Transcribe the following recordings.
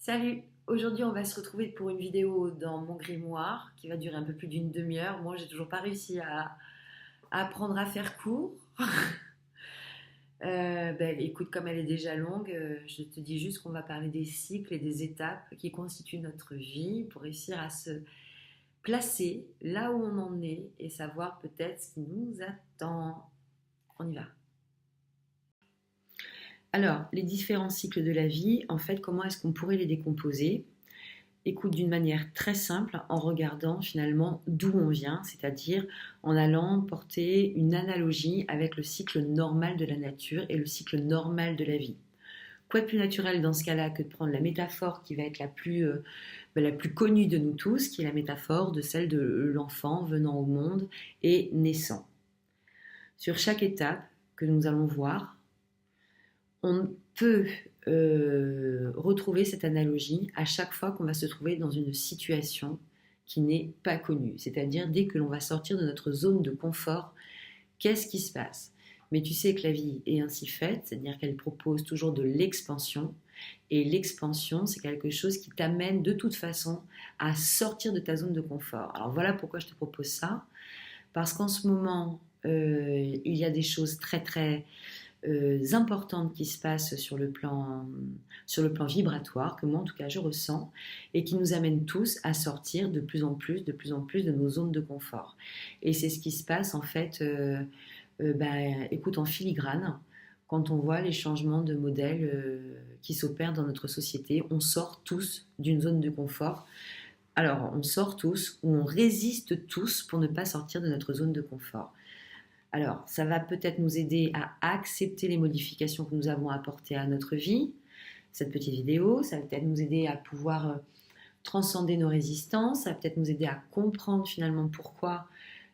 Salut! Aujourd'hui, on va se retrouver pour une vidéo dans mon grimoire qui va durer un peu plus d'une demi-heure. Moi, j'ai toujours pas réussi à apprendre à faire court. Écoute, comme elle est déjà longue, je te dis juste qu'on va parler des cycles et des étapes qui constituent notre vie pour réussir à se placer là où on en est et savoir peut-être ce qui nous attend. On y va. Alors, les différents cycles de la vie, en fait, comment est-ce qu'on pourrait les décomposer? Écoute, d'une manière très simple, en regardant finalement d'où on vient, c'est-à-dire en allant porter une analogie avec le cycle normal de la nature et le cycle normal de la vie. Quoi de plus naturel dans ce cas-là que de prendre la métaphore qui va être la plus connue de nous tous, qui est la métaphore de celle de l'enfant venant au monde et naissant. Sur chaque étape que nous allons voir, on peut retrouver cette analogie à chaque fois qu'on va se trouver dans une situation qui n'est pas connue. C'est-à-dire dès que l'on va sortir de notre zone de confort, qu'est-ce qui se passe? Mais tu sais que la vie est ainsi faite, c'est-à-dire qu'elle propose toujours de l'expansion. Et l'expansion, c'est quelque chose qui t'amène de toute façon à sortir de ta zone de confort. Alors voilà pourquoi je te propose ça. Parce qu'en ce moment, il y a des choses très très importantes qui se passent sur le plan vibratoire, que moi en tout cas je ressens, et qui nous amènent tous à sortir de plus en plus de nos zones de confort. Et c'est ce qui se passe en fait, écoute, en filigrane, quand on voit les changements de modèle qui s'opèrent dans notre société. On sort tous d'une zone de confort. Alors, on sort tous ou on résiste tous pour ne pas sortir de notre zone de confort. Alors, ça va peut-être nous aider à accepter les modifications que nous avons apportées à notre vie, cette petite vidéo. Ça va peut-être nous aider à pouvoir transcender nos résistances. Ça va peut-être nous aider à comprendre finalement pourquoi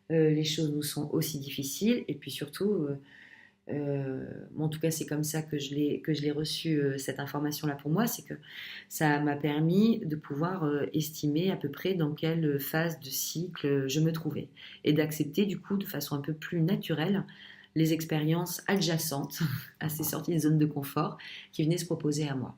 les choses nous sont aussi difficiles. Et puis surtout, en tout cas, c'est comme ça que je l'ai reçu, cette information-là pour moi, c'est que ça m'a permis de pouvoir estimer à peu près dans quelle phase de cycle je me trouvais et d'accepter du coup de façon un peu plus naturelle les expériences adjacentes à ces sorties de zone de confort qui venaient se proposer à moi.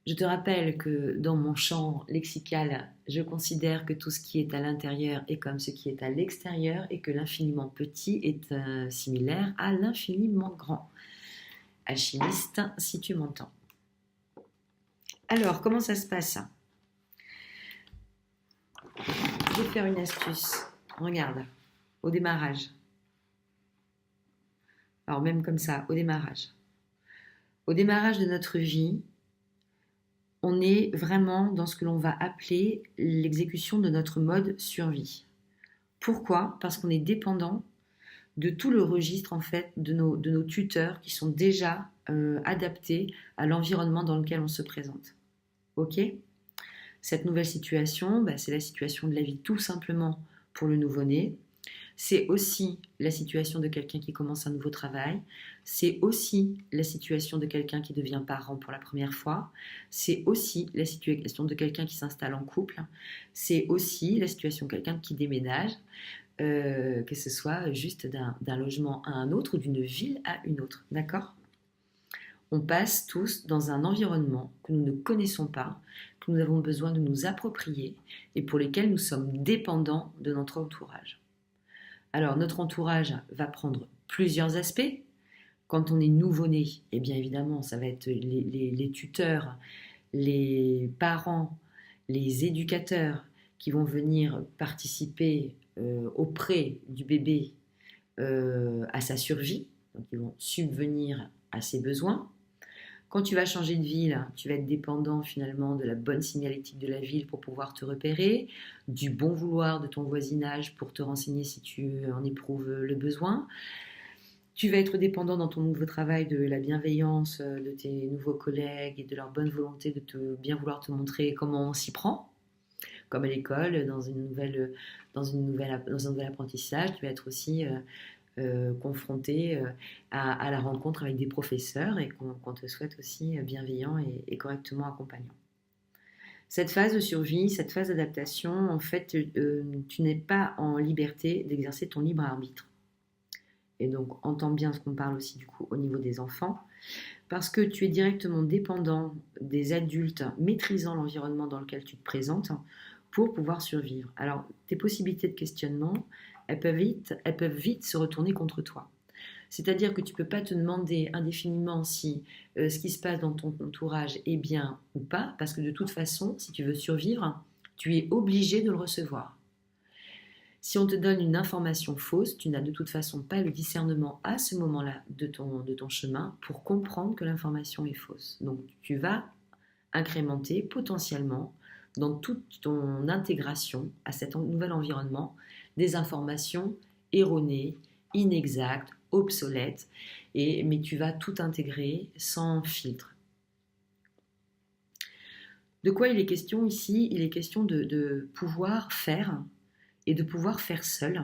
Je te rappelle que dans mon champ lexical, je considère que tout ce qui est à l'intérieur est comme ce qui est à l'extérieur et que l'infiniment petit est similaire à l'infiniment grand. Alchimiste, si tu m'entends. Alors, comment ça se passe? Je vais faire une astuce. Regarde, au démarrage. Alors même comme ça, au démarrage. Au démarrage de notre vie, on est vraiment dans ce que l'on va appeler l'exécution de notre mode survie. Pourquoi? Parce qu'on est dépendant de tout le registre en fait de nos tuteurs qui sont déjà adaptés à l'environnement dans lequel on se présente. Ok? Cette nouvelle situation, c'est la situation de la vie tout simplement pour le nouveau-né. C'est aussi la situation de quelqu'un qui commence un nouveau travail. C'est aussi la situation de quelqu'un qui devient parent pour la première fois. C'est aussi la situation de quelqu'un qui s'installe en couple. C'est aussi la situation de quelqu'un qui déménage, que ce soit juste d'un logement à un autre ou d'une ville à une autre. D'accord? On passe tous dans un environnement que nous ne connaissons pas, que nous avons besoin de nous approprier et pour lesquels nous sommes dépendants de notre entourage. Alors, notre entourage va prendre plusieurs aspects. Quand on est nouveau-né, eh bien évidemment, ça va être les tuteurs, les parents, les éducateurs qui vont venir participer auprès du bébé à sa survie. Donc, ils vont subvenir à ses besoins. Quand tu vas changer de ville, tu vas être dépendant finalement de la bonne signalétique de la ville pour pouvoir te repérer, du bon vouloir de ton voisinage pour te renseigner si tu en éprouves le besoin. Tu vas être dépendant dans ton nouveau travail de la bienveillance de tes nouveaux collègues et de leur bonne volonté de bien vouloir te montrer comment on s'y prend. Comme à l'école, dans un nouvel apprentissage, tu vas être aussi confronté à la rencontre avec des professeurs et qu'on te souhaite aussi bienveillant et correctement accompagnant. Cette phase de survie, cette phase d'adaptation, en fait, tu n'es pas en liberté d'exercer ton libre arbitre. Et donc, entends bien ce qu'on parle aussi du coup au niveau des enfants. Parce que tu es directement dépendant des adultes maîtrisant l'environnement dans lequel tu te présentes pour pouvoir survivre. Alors, tes possibilités de questionnement, elles peuvent vite se retourner contre toi. C'est-à-dire que tu ne peux pas te demander indéfiniment si ce qui se passe dans ton entourage est bien ou pas, parce que de toute façon, si tu veux survivre, tu es obligé de le recevoir. Si on te donne une information fausse, tu n'as de toute façon pas le discernement à ce moment-là de ton chemin pour comprendre que l'information est fausse. Donc tu vas incrémenter potentiellement dans toute ton intégration à cet nouvel environnement des informations erronées, inexactes, obsolètes, mais tu vas tout intégrer sans filtre. De quoi il est question ici? Il est question de pouvoir faire et de pouvoir faire seul.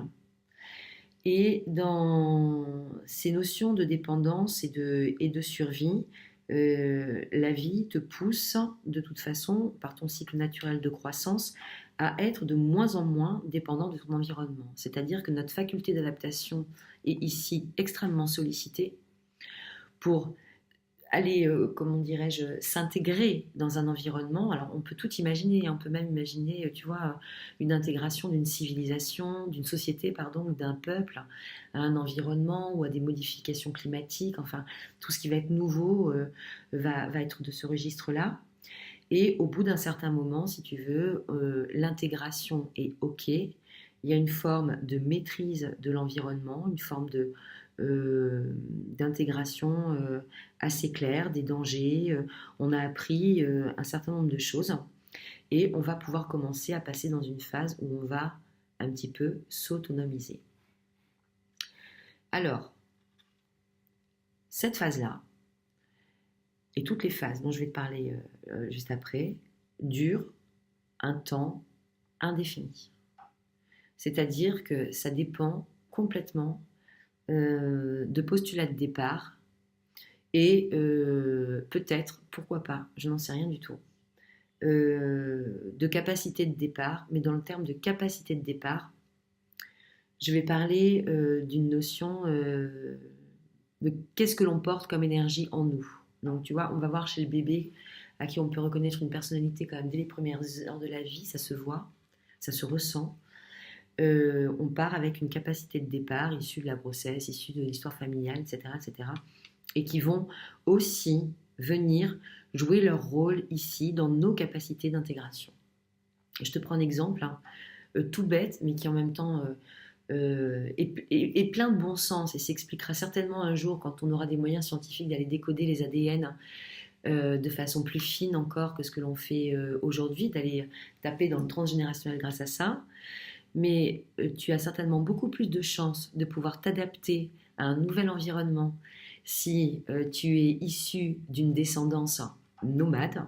Et dans ces notions de dépendance et de survie, la vie te pousse de toute façon, par ton cycle naturel de croissance, à être de moins en moins dépendant de ton environnement. C'est-à-dire que notre faculté d'adaptation est ici extrêmement sollicitée pour aller, comment dirais-je, s'intégrer dans un environnement. Alors on peut tout imaginer, on peut même imaginer, tu vois, une intégration d'une civilisation, d'une société, pardon, ou d'un peuple à un environnement ou à des modifications climatiques, enfin tout ce qui va être nouveau va être de ce registre-là. Et au bout d'un certain moment, si tu veux, l'intégration est OK. Il y a une forme de maîtrise de l'environnement, une forme d'intégration assez claire, des dangers. On a appris un certain nombre de choses et on va pouvoir commencer à passer dans une phase où on va un petit peu s'autonomiser. Alors, cette phase-là, et toutes les phases dont je vais te parler juste après, durent un temps indéfini. C'est-à-dire que ça dépend complètement de postulat de départ et peut-être, pourquoi pas, je n'en sais rien du tout, de capacité de départ, mais dans le terme de capacité de départ, je vais parler d'une notion de qu'est-ce que l'on porte comme énergie en nous. Donc tu vois, on va voir chez le bébé à qui on peut reconnaître une personnalité quand même dès les premières heures de la vie, ça se voit, ça se ressent. On part avec une capacité de départ issue de la grossesse, issue de l'histoire familiale, etc., etc., et qui vont aussi venir jouer leur rôle ici dans nos capacités d'intégration. Et je te prends un exemple, hein, tout bête, mais qui en même temps est plein de bon sens et s'expliquera certainement un jour quand on aura des moyens scientifiques d'aller décoder les ADN de façon plus fine encore que ce que l'on fait aujourd'hui, d'aller taper dans le transgénérationnel grâce à ça. Mais tu as certainement beaucoup plus de chances de pouvoir t'adapter à un nouvel environnement si tu es issu d'une descendance nomade,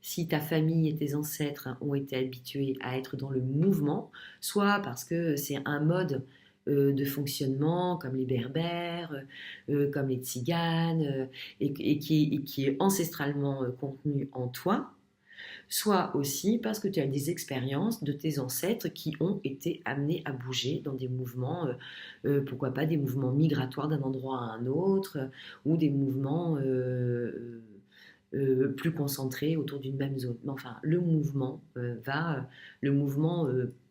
si ta famille et tes ancêtres ont été habitués à être dans le mouvement, soit parce que c'est un mode de fonctionnement comme les berbères, comme les tziganes, et qui est ancestralement contenu en toi, soit aussi parce que tu as des expériences de tes ancêtres qui ont été amenés à bouger dans des mouvements, pourquoi pas des mouvements migratoires d'un endroit à un autre, ou des mouvements plus concentrés autour d'une même zone. Mais enfin, le mouvement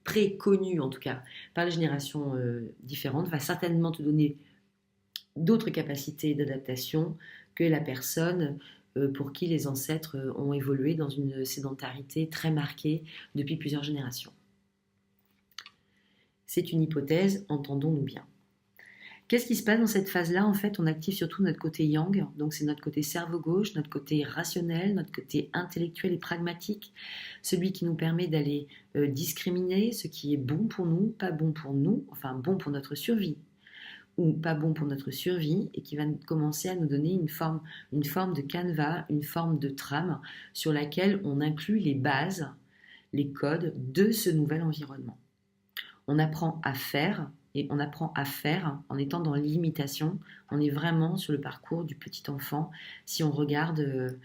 préconnu en tout cas par les générations différentes va certainement te donner d'autres capacités d'adaptation que la personne pour qui les ancêtres ont évolué dans une sédentarité très marquée depuis plusieurs générations. C'est une hypothèse, entendons-nous bien. Qu'est-ce qui se passe dans cette phase-là? En fait, on active surtout notre côté yang, donc c'est notre côté cerveau gauche, notre côté rationnel, notre côté intellectuel et pragmatique, celui qui nous permet d'aller discriminer ce qui est bon pour nous, pas bon pour nous, enfin bon pour notre survie, ou pas bon pour notre survie, et qui va commencer à nous donner une forme de canevas, une forme de trame sur laquelle on inclut les bases, les codes de ce nouvel environnement. On apprend à faire, et on apprend à faire en étant dans l'imitation. On est vraiment sur le parcours du petit enfant si on regarde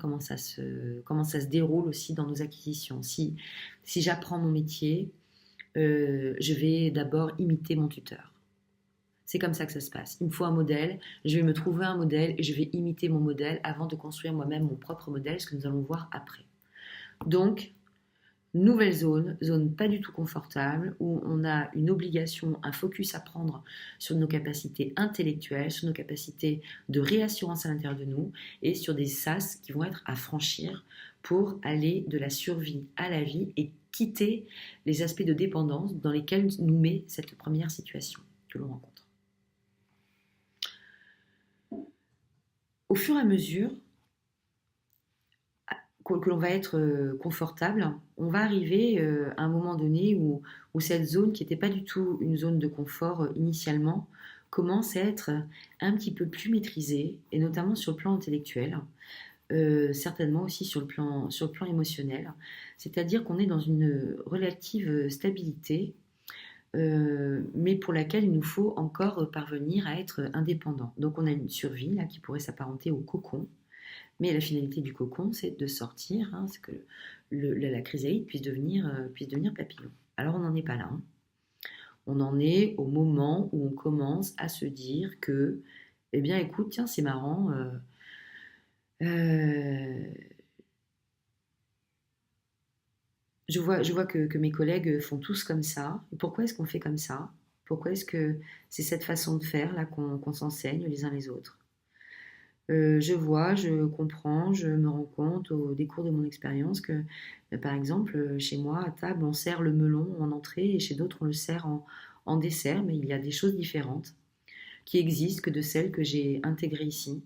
comment ça se déroule aussi dans nos acquisitions. Si j'apprends mon métier, je vais d'abord imiter mon tuteur. C'est comme ça que ça se passe. Il me faut un modèle, je vais me trouver un modèle et je vais imiter mon modèle avant de construire moi-même mon propre modèle, ce que nous allons voir après. Donc, nouvelle zone, zone pas du tout confortable, où on a une obligation, un focus à prendre sur nos capacités intellectuelles, sur nos capacités de réassurance à l'intérieur de nous et sur des sas qui vont être à franchir pour aller de la survie à la vie et quitter les aspects de dépendance dans lesquels nous met cette première situation que l'on rencontre. Au fur et à mesure que l'on va être confortable, on va arriver à un moment donné où cette zone qui n'était pas du tout une zone de confort initialement commence à être un petit peu plus maîtrisée, et notamment sur le plan intellectuel, certainement aussi sur le plan émotionnel, c'est-à-dire qu'on est dans une relative stabilité, mais pour laquelle il nous faut encore parvenir à être indépendant. Donc on a une survie là, qui pourrait s'apparenter au cocon. Mais la finalité du cocon, c'est de sortir, c'est que la chrysalide puisse devenir papillon. Alors on n'en est pas là. On en est au moment où on commence à se dire que, eh bien écoute, tiens, c'est marrant, je vois que mes collègues font tous comme ça. Pourquoi est-ce qu'on fait comme ça? Pourquoi est-ce que c'est cette façon de faire là qu'on s'enseigne les uns les autres? Je vois, je comprends, je me rends compte au décours de mon expérience que, par exemple, chez moi, à table, on sert le melon en entrée et chez d'autres, on le sert en dessert, mais il y a des choses différentes qui existent que de celles que j'ai intégrées ici.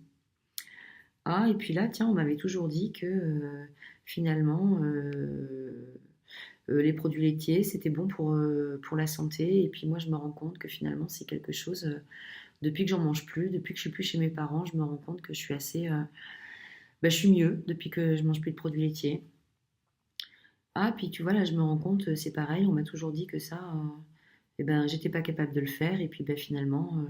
Ah, et puis là, tiens, on m'avait toujours dit que finalement, les produits laitiers, c'était bon pour la santé, et puis moi, je me rends compte que finalement, c'est quelque chose... depuis que j'en mange plus, depuis que je suis plus chez mes parents, je me rends compte que je suis assez... je suis mieux depuis que je mange plus de produits laitiers. Ah, puis tu vois, là, je me rends compte, c'est pareil, on m'a toujours dit que ça, j'étais pas capable de le faire. Et puis finalement,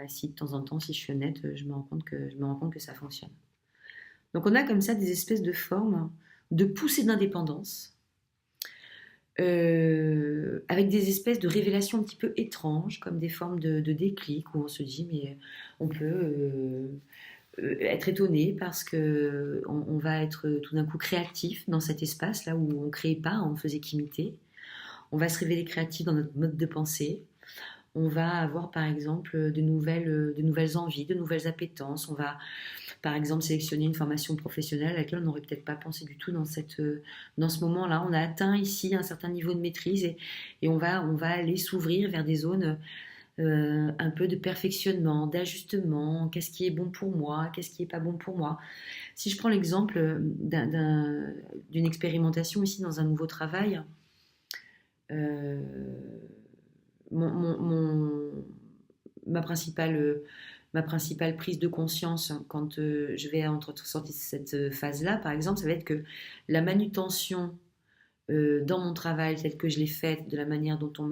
si de temps en temps, si je suis honnête, je me rends compte que ça fonctionne. Donc on a comme ça des espèces de formes de poussée d'indépendance, avec des espèces de révélations un petit peu étranges, comme des formes de déclic, où on se dit, mais on peut être étonné parce qu'on va être tout d'un coup créatif dans cet espace, là où on ne créait pas, on faisait qu'imiter. On va se révéler créatif dans notre mode de pensée. On va avoir par exemple de nouvelles envies, de nouvelles appétences. On va par exemple sélectionner une formation professionnelle à laquelle on n'aurait peut-être pas pensé du tout dans ce moment-là. On a atteint ici un certain niveau de maîtrise et on va aller s'ouvrir vers des zones un peu de perfectionnement, d'ajustement. Qu'est-ce qui est bon pour moi? Qu'est-ce qui n'est pas bon pour moi? Si je prends l'exemple d'une expérimentation ici dans un nouveau travail, ma principale prise de conscience quand je vais sortir de cette phase-là, par exemple, ça va être que la manutention dans mon travail, telle que je l'ai faite, de la manière dont on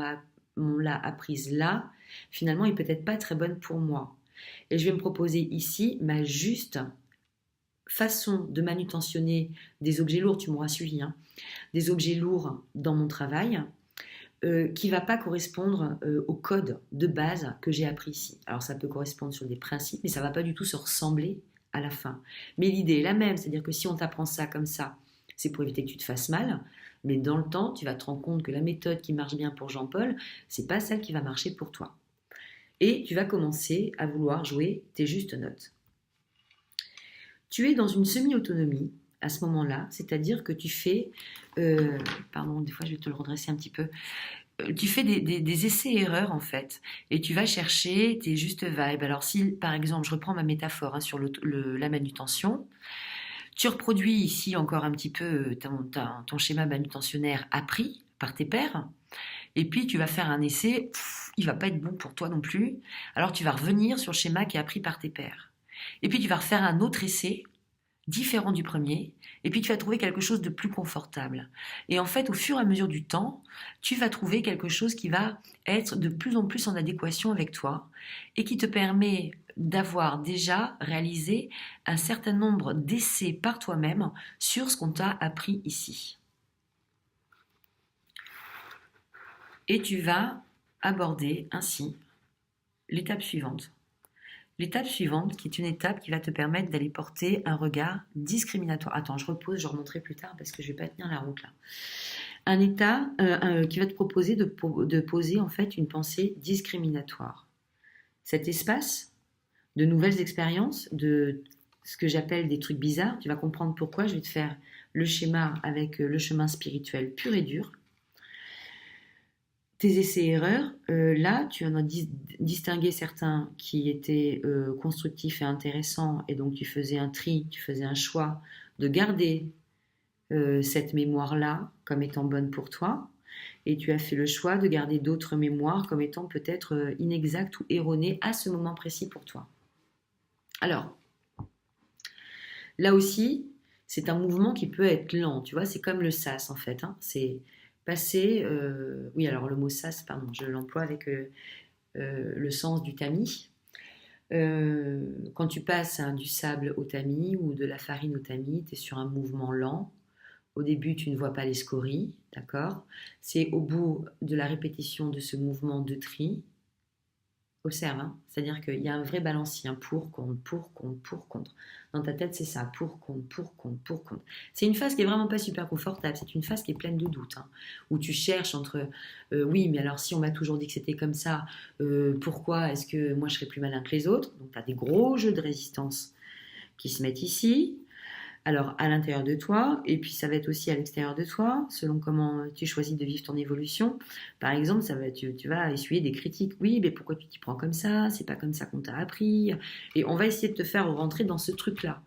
l'a apprise là, finalement, est peut-être pas très bonne pour moi. Et je vais me proposer ici ma juste façon de manutentionner des objets lourds, tu m'auras suivi, des objets lourds dans mon travail, qui ne va pas correspondre au code de base que j'ai appris ici. Alors ça peut correspondre sur des principes, mais ça ne va pas du tout se ressembler à la fin. Mais l'idée est la même, c'est-à-dire que si on t'apprend ça comme ça, c'est pour éviter que tu te fasses mal, mais dans le temps, tu vas te rendre compte que la méthode qui marche bien pour Jean-Paul, c'est pas celle qui va marcher pour toi. Et tu vas commencer à vouloir jouer tes justes notes. Tu es dans une semi-autonomie à ce moment-là, c'est-à-dire que tu fais... pardon, des fois je vais te le redresser un petit peu. Tu fais des essais-erreurs en fait, et tu vas chercher tes justes vibes. Alors si, par exemple, je reprends ma métaphore sur la manutention, tu reproduis ici encore un petit peu ton schéma manutentionnaire appris par tes pairs, et puis tu vas faire un essai, il va pas être bon pour toi non plus, alors tu vas revenir sur le schéma qui est appris par tes pairs. Et puis tu vas refaire un autre essai, différent du premier, et puis tu vas trouver quelque chose de plus confortable. Et en fait, au fur et à mesure du temps, tu vas trouver quelque chose qui va être de plus en plus en adéquation avec toi et qui te permet d'avoir déjà réalisé un certain nombre d'essais par toi-même sur ce qu'on t'a appris ici. Et tu vas aborder ainsi l'étape suivante. L'étape suivante, qui est une étape qui va te permettre d'aller porter un regard discriminatoire. Attends, je repose, je remonterai plus tard parce que je ne vais pas tenir la route là. Un état qui va te proposer de poser en fait une pensée discriminatoire. Cet espace de nouvelles expériences, de ce que j'appelle des trucs bizarres, tu vas comprendre pourquoi. Je vais te faire le schéma avec le chemin spirituel pur et dur. Tes essais-erreurs, là, tu en as distingué certains qui étaient constructifs et intéressants, et donc tu faisais un tri, tu faisais un choix de garder cette mémoire-là comme étant bonne pour toi, et tu as fait le choix de garder d'autres mémoires comme étant peut-être inexactes ou erronées à ce moment précis pour toi. Alors, là aussi, c'est un mouvement qui peut être lent, tu vois, c'est comme le sas en fait, hein, c'est passer, oui alors le mot sas, pardon, je l'emploie avec le sens du tamis. Quand tu passes du sable au tamis ou de la farine au tamis, tu es sur un mouvement lent. Au début, tu ne vois pas les scories, d'accord? C'est au bout de la répétition de ce mouvement de tri. Observe, hein, c'est-à-dire qu'il y a un vrai balancier, un pour, contre, pour, contre, pour, contre. Dans ta tête, c'est ça, pour, contre, pour, contre, pour, contre. C'est une phase qui est vraiment pas super confortable, c'est une phase qui est pleine de doutes, hein, où tu cherches entre, oui, mais alors si on m'a toujours dit que c'était comme ça, pourquoi est-ce que moi je serais plus malin que les autres? Donc tu as des gros jeux de résistance qui se mettent ici. Alors, à l'intérieur de toi, et puis ça va être aussi à l'extérieur de toi, selon comment tu choisis de vivre ton évolution. Par exemple, tu vas essuyer des critiques. Oui, mais pourquoi tu t'y prends comme ça? C'est pas comme ça qu'on t'a appris. Et on va essayer de te faire rentrer dans ce truc-là.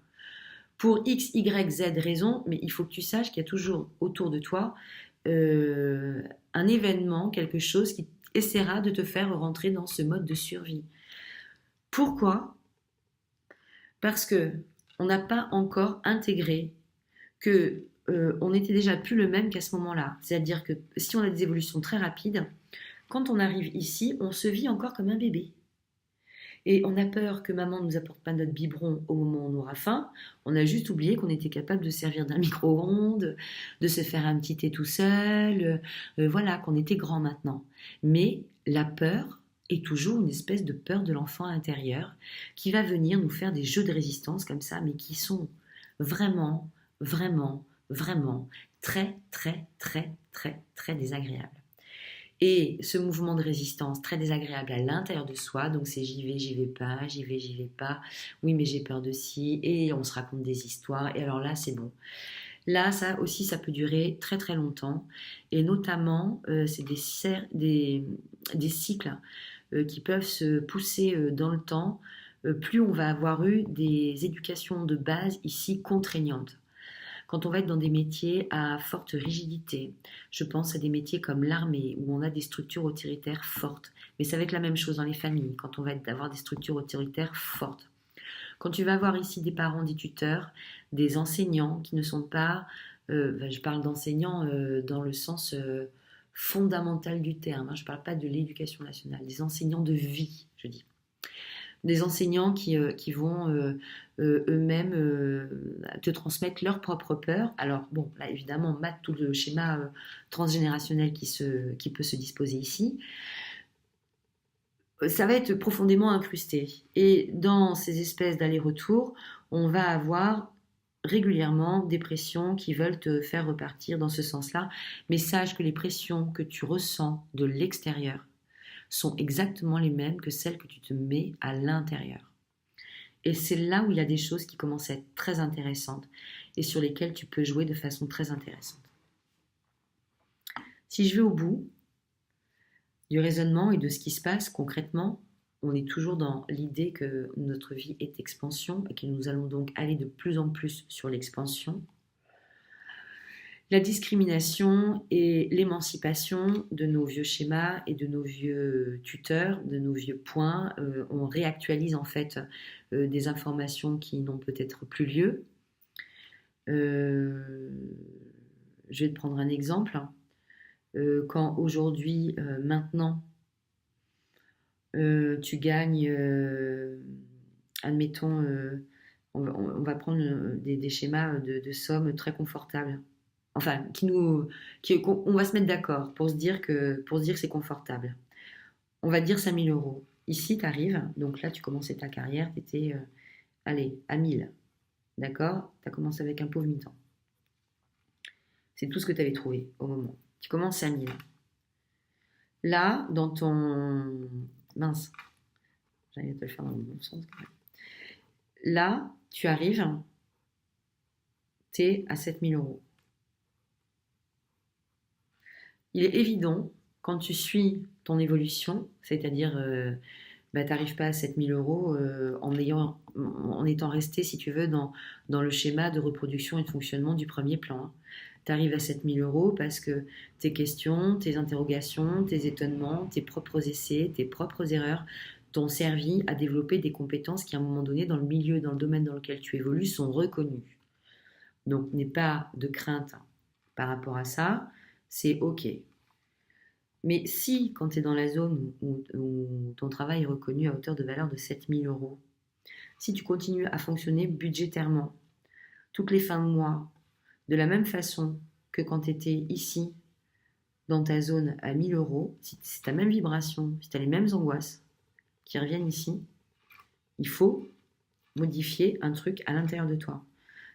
Pour X, Y, Z raison, mais il faut que tu saches qu'il y a toujours autour de toi un événement, quelque chose qui essaiera de te faire rentrer dans ce mode de survie. Pourquoi? Parce que on n'a pas encore intégré que on n'était déjà plus le même qu'à ce moment-là. C'est-à-dire que si on a des évolutions très rapides, quand on arrive ici, on se vit encore comme un bébé. Et on a peur que maman ne nous apporte pas notre biberon au moment où on aura faim. On a juste oublié qu'on était capable de servir d'un micro-ondes, de se faire un petit thé tout seul, voilà, qu'on était grand maintenant. Mais la peur est toujours une espèce de peur de l'enfant intérieur qui va venir nous faire des jeux de résistance comme ça, mais qui sont vraiment, vraiment, vraiment très, très, très, très, très désagréables. Et ce mouvement de résistance très désagréable à l'intérieur de soi, donc c'est j'y vais pas, j'y vais pas, oui mais j'ai peur de ci, et on se raconte des histoires, et alors là c'est bon. Là ça aussi ça peut durer très très longtemps, et notamment c'est des cycles qui peuvent se pousser dans le temps, plus on va avoir eu des éducations de base ici contraignantes. Quand on va être dans des métiers à forte rigidité, je pense à des métiers comme l'armée où on a des structures autoritaires fortes. Mais ça va être la même chose dans les familles, quand on va avoir des structures autoritaires fortes. Quand tu vas avoir ici des parents, des tuteurs, des enseignants qui ne sont pas, je parle d'enseignants dans le sens fondamental du terme, hein, je ne parle pas de l'éducation nationale, des enseignants de vie, je dis des enseignants qui vont eux-mêmes te transmettre leurs propres peurs. Alors bon, là évidemment, on mate tout le schéma transgénérationnel qui peut se disposer ici. Ça va être profondément incrusté. Et dans ces espèces d'aller-retour, on va avoir régulièrement des pressions qui veulent te faire repartir dans ce sens-là. Mais sache que les pressions que tu ressens de l'extérieur sont exactement les mêmes que celles que tu te mets à l'intérieur. Et c'est là où il y a des choses qui commencent à être très intéressantes et sur lesquelles tu peux jouer de façon très intéressante. Si je vais au bout du raisonnement et de ce qui se passe concrètement, on est toujours dans l'idée que notre vie est expansion et que nous allons donc aller de plus en plus sur l'expansion. La discrimination et l'émancipation de nos vieux schémas et de nos vieux tuteurs, de nos vieux points, on réactualise en fait des informations qui n'ont peut-être plus lieu. Je vais te prendre un exemple. Quand aujourd'hui, maintenant, tu gagnes, admettons, on va prendre des schémas de sommes très confortables. Enfin, on va se mettre d'accord pour se dire que c'est confortable. On va dire 5 000 euros. Ici, tu arrives, donc là, tu commençais ta carrière, tu étais, allez, à 1000. D'accord? Tu as commencé avec un pauvre mi-temps. C'est tout ce que tu avais trouvé au moment. Tu commences à 1000. Là, dans ton... Mince, j'allais te le faire dans le bon sens. Là, tu arrives, tu es à 7 000 euros. Il est évident, quand tu suis ton évolution, c'est-à-dire tu n'arrives pas à 7 000 euros en étant resté, si tu veux, dans le schéma de reproduction et de fonctionnement du premier plan. Tu arrives à 7 000 euros parce que tes questions, tes interrogations, tes étonnements, tes propres essais, tes propres erreurs t'ont servi à développer des compétences qui, à un moment donné, dans le milieu, dans le domaine dans lequel tu évolues, sont reconnues. Donc, n'aie pas de crainte par rapport à ça, c'est OK. Mais si, quand tu es dans la zone où ton travail est reconnu à hauteur de valeur de 7 000 euros, si tu continues à fonctionner budgétairement toutes les fins de mois, de la même façon que quand tu étais ici, dans ta zone à 1 000 euros, si c'est ta même vibration, si tu as les mêmes angoisses qui reviennent ici, il faut modifier un truc à l'intérieur de toi.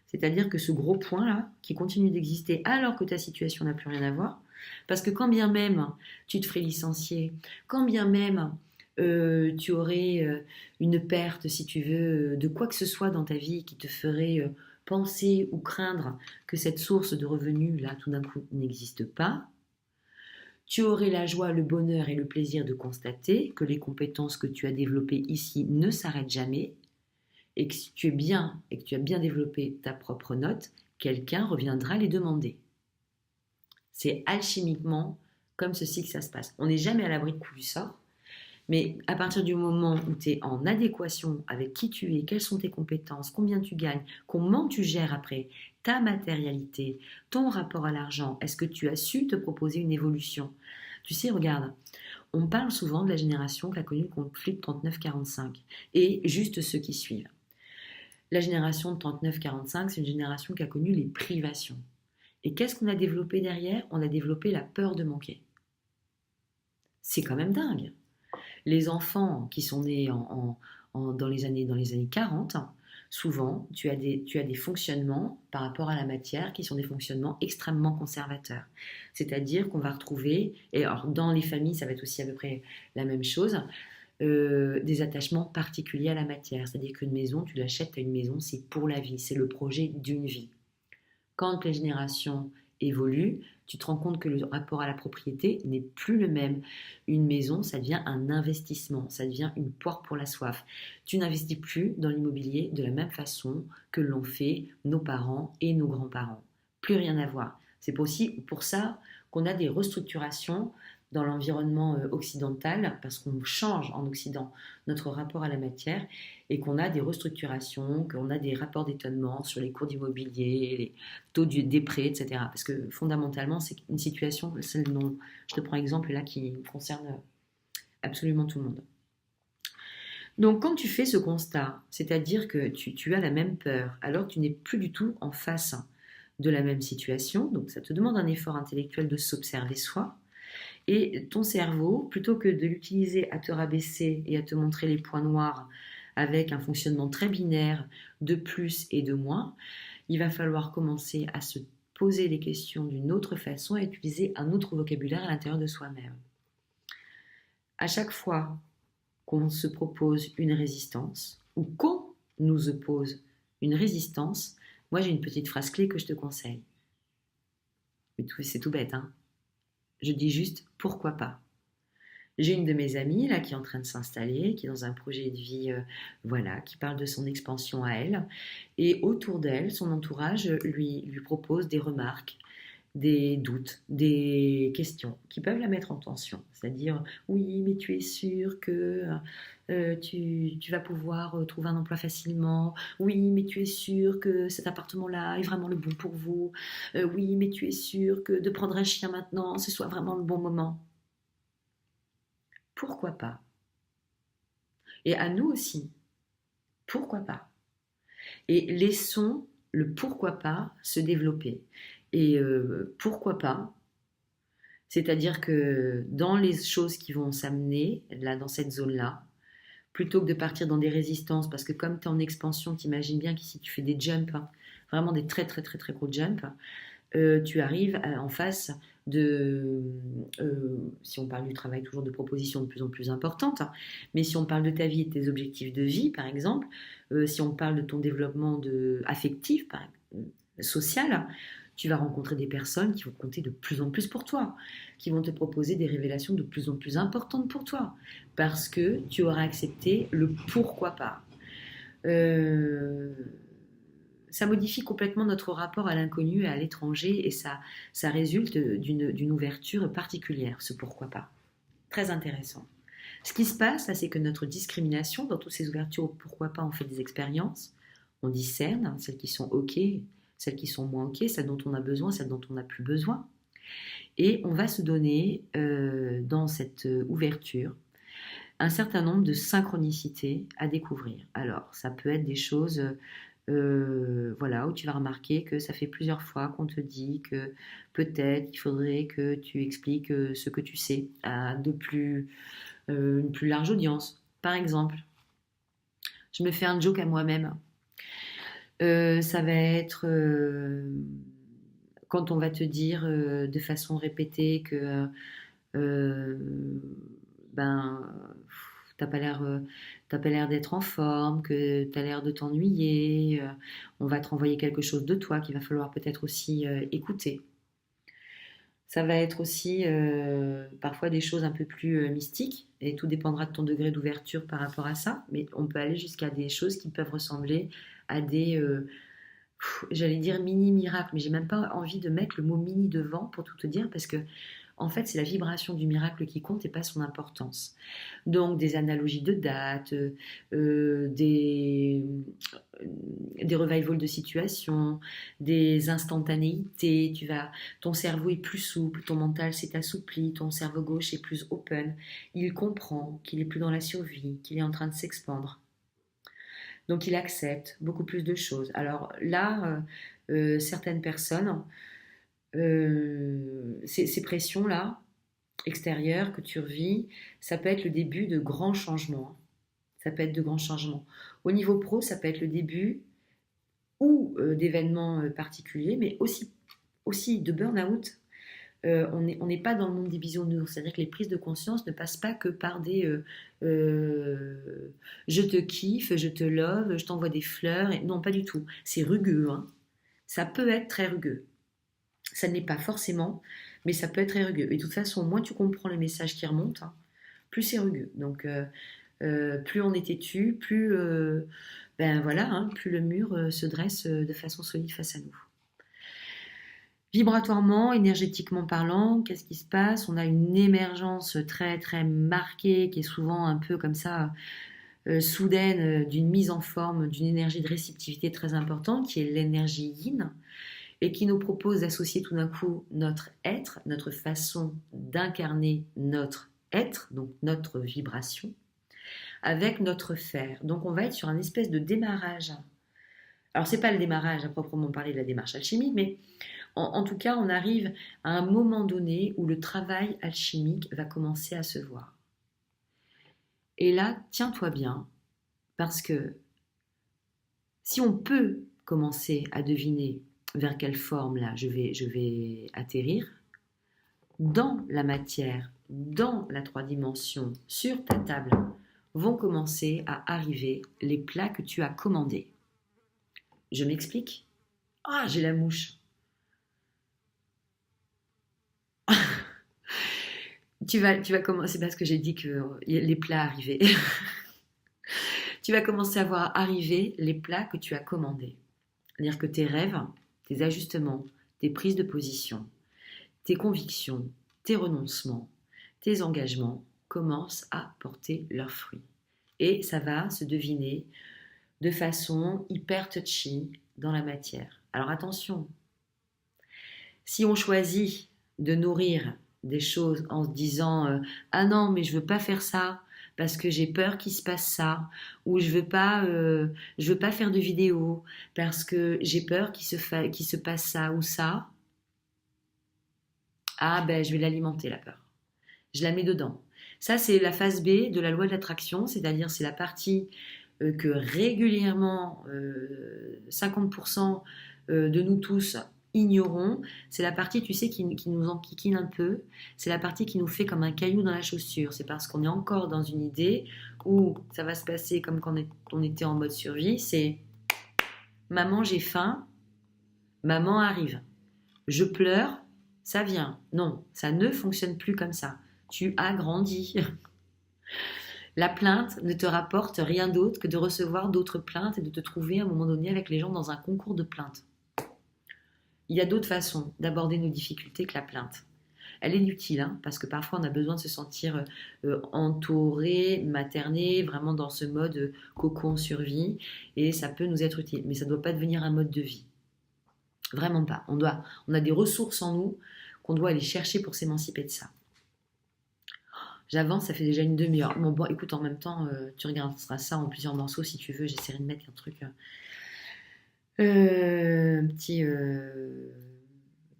C'est-à-dire que ce gros point-là, qui continue d'exister alors que ta situation n'a plus rien à voir, parce que quand bien même tu te ferais licencier, quand bien même tu aurais une perte, si tu veux, de quoi que ce soit dans ta vie qui te ferait penser ou craindre que cette source de revenus, là, tout d'un coup, n'existe pas, tu aurais la joie, le bonheur et le plaisir de constater que les compétences que tu as développées ici ne s'arrêtent jamais et que si tu es bien et que tu as bien développé ta propre note, quelqu'un reviendra les demander. C'est alchimiquement comme ceci que ça se passe. On n'est jamais à l'abri de coup du sort, mais à partir du moment où tu es en adéquation avec qui tu es, quelles sont tes compétences, combien tu gagnes, comment tu gères après ta matérialité, ton rapport à l'argent, est-ce que tu as su te proposer une évolution? Tu sais, regarde, on parle souvent de la génération qui a connu le conflit de 39-45 et juste ceux qui suivent. La génération de 39-45, c'est une génération qui a connu les privations. Et qu'est-ce qu'on a développé derrière? On a développé la peur de manquer. C'est quand même dingue. Les enfants qui sont nés dans les années 40, souvent, tu as des fonctionnements par rapport à la matière qui sont des fonctionnements extrêmement conservateurs. C'est-à-dire qu'on va retrouver, et alors dans les familles, ça va être aussi à peu près la même chose, des attachements particuliers à la matière. C'est-à-dire qu'une maison, tu l'achètes à une maison, c'est pour la vie, c'est le projet d'une vie. Quand les générations évoluent, tu te rends compte que le rapport à la propriété n'est plus le même. Une maison, ça devient un investissement, ça devient une poire pour la soif. Tu n'investis plus dans l'immobilier de la même façon que l'ont fait nos parents et nos grands-parents. Plus rien à voir. C'est aussi pour ça qu'on a des restructurations dans l'environnement occidental, parce qu'on change en Occident notre rapport à la matière et qu'on a des restructurations, qu'on a des rapports d'étonnement sur les cours d'immobilier, les taux des prêts, etc. Parce que fondamentalement, c'est une situation, celle dont je te prends exemple là, qui concerne absolument tout le monde. Donc quand tu fais ce constat, c'est-à-dire que tu as la même peur, alors que tu n'es plus du tout en face de la même situation, donc ça te demande un effort intellectuel de s'observer soi, et ton cerveau, plutôt que de l'utiliser à te rabaisser et à te montrer les points noirs avec un fonctionnement très binaire de plus et de moins, il va falloir commencer à se poser les questions d'une autre façon et utiliser un autre vocabulaire à l'intérieur de soi-même. À chaque fois qu'on se propose une résistance ou qu'on nous oppose une résistance, moi j'ai une petite phrase clé que je te conseille. Mais c'est tout bête, hein. Je dis juste pourquoi pas. J'ai une de mes amies là qui est en train de s'installer, qui est dans un projet de vie, qui parle de son expansion à elle. Et autour d'elle, son entourage lui propose des remarques, des doutes, des questions qui peuvent la mettre en tension. C'est-à-dire, oui, mais tu es sûr que tu vas pouvoir trouver un emploi facilement. Oui, mais tu es sûr que cet appartement-là est vraiment le bon pour vous. Oui, mais tu es sûr que de prendre un chien maintenant, ce soit vraiment le bon moment. Pourquoi pas? Et à nous aussi, pourquoi pas? Et laissons le pourquoi pas se développer. Et pourquoi pas? C'est-à-dire que dans les choses qui vont s'amener, là, dans cette zone-là, plutôt que de partir dans des résistances, parce que comme tu es en expansion, t'imagines bien qu'ici tu fais des jumps, hein, vraiment des très très très très gros jumps, tu arrives en face de, si on parle du travail, toujours de propositions de plus en plus importantes, hein, mais si on parle de ta vie et de tes objectifs de vie, par exemple, si on parle de ton développement affectif, social, tu vas rencontrer des personnes qui vont compter de plus en plus pour toi, qui vont te proposer des révélations de plus en plus importantes pour toi, parce que tu auras accepté le pourquoi pas. Euh, Ça modifie complètement notre rapport à l'inconnu et à l'étranger, et ça résulte d'une ouverture particulière, ce pourquoi pas. Très intéressant. Ce qui se passe, là, c'est que notre discrimination, dans toutes ces ouvertures, pourquoi pas, on fait des expériences, on discerne, celles qui sont OK, celles qui sont moins OK, celles dont on a besoin, celles dont on n'a plus besoin. Et on va se donner, dans cette ouverture, un certain nombre de synchronicités à découvrir. Alors, ça peut être des choses, voilà, où tu vas remarquer que ça fait plusieurs fois qu'on te dit que peut-être il faudrait que tu expliques ce que tu sais à une plus large audience. Par exemple, je me fais un joke à moi-même. Ça va être quand on va te dire de façon répétée que euh, ben t'as pas l'air t'as pas l'air d'être en forme, que t'as l'air de t'ennuyer, on va te renvoyer quelque chose de toi qu'il va falloir peut-être aussi écouter. Ça va être aussi parfois des choses un peu plus mystiques, et tout dépendra de ton degré d'ouverture par rapport à ça, mais on peut aller jusqu'à des choses qui peuvent ressembler à des, j'allais dire mini-miracles, mais j'ai même pas envie de mettre le mot mini devant pour tout te dire, parce que en fait, c'est la vibration du miracle qui compte et pas son importance. Donc, des analogies de dates, euh, des, des revivals de situations, des instantanéités. Ton cerveau est plus souple, ton mental s'est assoupli, ton cerveau gauche est plus open. Il comprend qu'il est plus dans la survie, qu'il est en train de s'expandre. Donc, il accepte beaucoup plus de choses. Alors là, certaines personnes, ces pressions-là, extérieures que tu revis, ça peut être le début de grands changements. Ça peut être de grands changements. Au niveau pro, ça peut être le début ou d'événements particuliers, mais aussi de burn-out. On n'est pas dans le monde des bisounours, c'est-à-dire que les prises de conscience ne passent pas que par des je te kiffe, je te love, je t'envoie des fleurs. Non, pas du tout. C'est rugueux, hein. Ça peut être très rugueux. Ça ne l'est pas forcément, mais ça peut être très rugueux. Et de toute façon, moins tu comprends les messages qui remontent, hein, plus c'est rugueux. Donc, plus on est têtu, plus, ben voilà, hein, plus le mur se dresse de façon solide face à nous. Vibratoirement, énergétiquement parlant, qu'est-ce qui se passe? On a une émergence très très marquée qui est souvent un peu comme ça, soudaine, d'une mise en forme, d'une énergie de réceptivité très importante, qui est l'énergie yin, et qui nous propose d'associer tout d'un coup notre être, notre façon d'incarner notre être, donc notre vibration, avec notre faire. Donc on va être sur un espèce de démarrage. Alors c'est pas le démarrage à proprement parler de la démarche alchimique, mais en tout cas on arrive à un moment donné où le travail alchimique va commencer à se voir. Et là, tiens-toi bien, parce que si on peut commencer à deviner vers quelle forme là je vais atterrir, dans la matière, dans la 3 dimensions, sur ta table, vont commencer à arriver les plats que tu as commandés. Je m'explique? Ah, j'ai la mouche. Tu vas commencer, parce que j'ai dit que les plats arrivaient. Tu vas commencer à voir arriver les plats que tu as commandés. C'est-à-dire que tes rêves, tes ajustements, tes prises de position, tes convictions, tes renoncements, tes engagements commencent à porter leurs fruits. Et ça va se deviner de façon hyper touchy dans la matière. Alors attention, si on choisit de nourrir des choses en se disant ah non mais je veux pas faire ça parce que j'ai peur qu'il se passe ça, ou je veux pas faire de vidéo parce que j'ai peur qu'il se passe ça ou ça, ah ben je vais l'alimenter la peur, je la mets dedans. Ça, c'est la phase B de la loi de l'attraction, c'est-à-dire c'est la partie que régulièrement 50% de nous tous ignorons. C'est la partie, tu sais, qui nous enquiquine un peu. C'est la partie qui nous fait comme un caillou dans la chaussure. C'est parce qu'on est encore dans une idée où ça va se passer comme quand on était en mode survie. C'est maman, j'ai faim, maman arrive. Je pleure, ça vient. Non, ça ne fonctionne plus comme ça. Tu as grandi. La plainte ne te rapporte rien d'autre que de recevoir d'autres plaintes et de te trouver à un moment donné avec les gens dans un concours de plaintes. Il y a d'autres façons d'aborder nos difficultés que la plainte. Elle est utile, hein, parce que parfois on a besoin de se sentir entouré, materné, vraiment dans ce mode cocon survie, et ça peut nous être utile, mais ça ne doit pas devenir un mode de vie. Vraiment pas. On a des ressources en nous qu'on doit aller chercher pour s'émanciper de ça. J'avance, ça fait déjà une demi-heure. Bon, écoute, en même temps, tu regarderas ça en plusieurs morceaux si tu veux. J'essaierai de mettre un truc, un petit